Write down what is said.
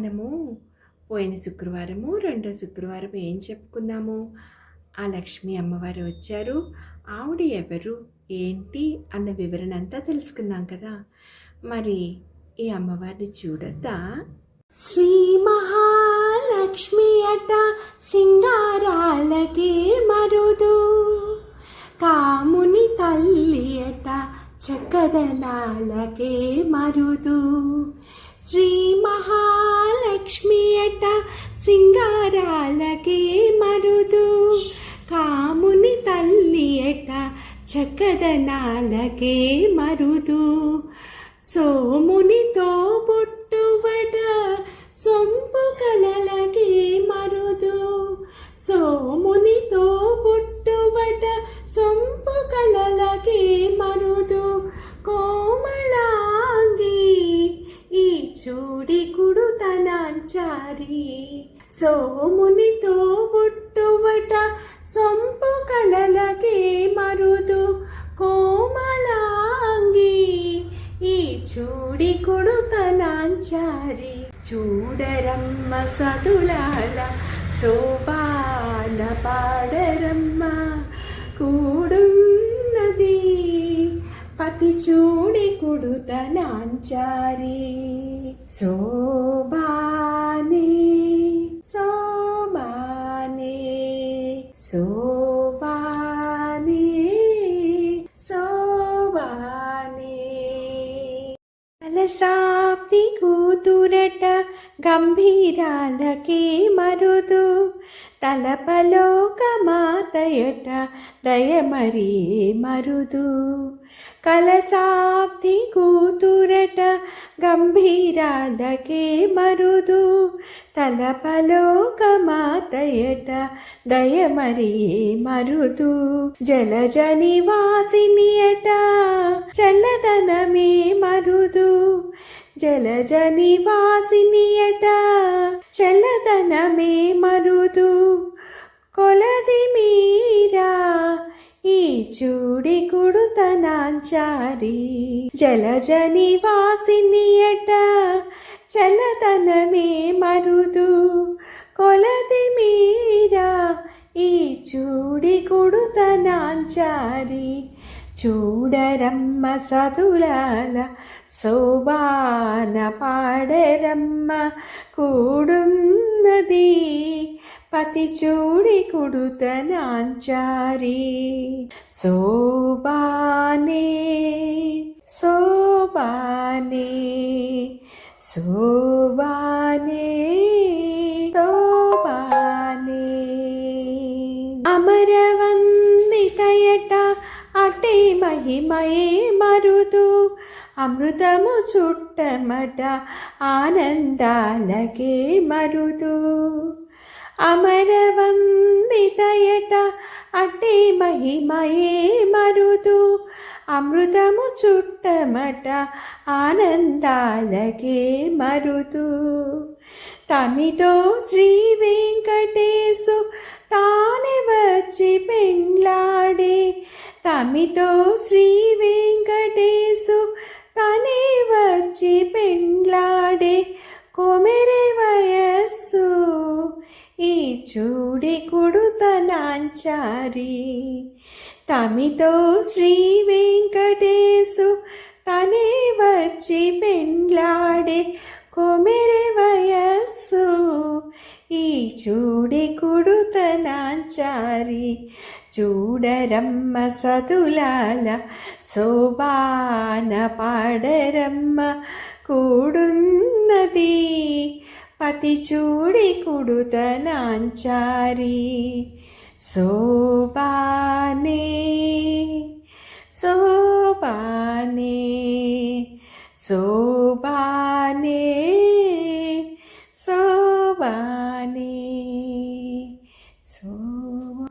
మనము పోయిన శుక్రవారము, రెండో శుక్రవారం ఏం చెప్పుకున్నాము? ఆ లక్ష్మీ అమ్మవారు వచ్చారు. ఆవిడ ఎవరు, ఏంటి అన్న వివరణ అంతా తెలుసుకున్నాం కదా. మరి ఈ అమ్మవారిని చూడొద్దా? శ్రీ మహాలక్ష్మి అట సింగారాలకే మరుదు, కాముని తల్లి అట చక్కదనాలకే మరుదు. శ్రీ మహాలక్ష్మి అట సింగారాలకే మరుదు, కాముని తల్లి అట చక్కదనాలకే మరుదు. సోమునితో పుట్టువట సొంపు కలలకే మరుదు, సోమునితో పుట్టువట సొంపు కలలకే మరుదు. కోమలాంగి ఈ చూడి కుడుతనాంచారి, సోమునితో పుట్టువట సొంపు కలలకే మరుదు. కోమలాంగి ఈ చూడి కుడుతనాంచారి, చూడరమ్మ సతులాల శోభాన పాడరమ్మ కూడున్నది పతి చూడి కుడుతనాంచారి. శోభానే శోభానే శోభానే శోభానే. కలసాప్తి కూతురట గంభీరాలకే మరుదు, తలపలోక మాతయట దయమరీ మరుదు. కలసాప్తి కూతురట గంభీరాలకే మరుదు, తలపలోక మాతయట దయమరీ మరుదు. జలజ నివాసిని అట చల్లదనమే మరుదు, జలజ నివాసిని అట చల్లదనమే మరుదు. కొలది మీరా ఈ చూడి కుడుతనాంచారి, జలజ నివాసిని అట చల్లదనమే మరుదు. కొలది మీరా ఈ చూడి కుడుతనాంచారి, చూడరమ్మ సతులాల శోభాన పాడరమ్మ కూడున్నది పతి చూడి కుడుతనాంచారి. శోభానే శోభానే శోభానే శోభానే. అమరవందితయట అటే మహిమయే మరుదు, అమృతము చుట్టమట ఆనందాలకే మరుదు. అమరవందితయట అటే మహిమయే మరుదు, అమృతము చుట్టమట ఆనందాలకే మరుదు. తమితో శ్రీ వెంకటేశు తానే వచ్చి పెండ్లాడే, తమితో శ్రీ వెంకటేశు తనే వచ్చి పెండ్లాడే. కొమెరె వయస్సు ఈ చూడి కుడుతనాంచారి, తమితో శ్రీ వెంకటేశు తనే వచ్చి పెండ్లాడే. కొమెరె వయస్సు ఈ చూడి కుడుతనాంచారి, చూడరమ్మ సతులాల శోభాన పాడరమ్మ కూడున్నది పతి చూడి కుడుతనాంచారి. శోభానే శోభానే శోభానే.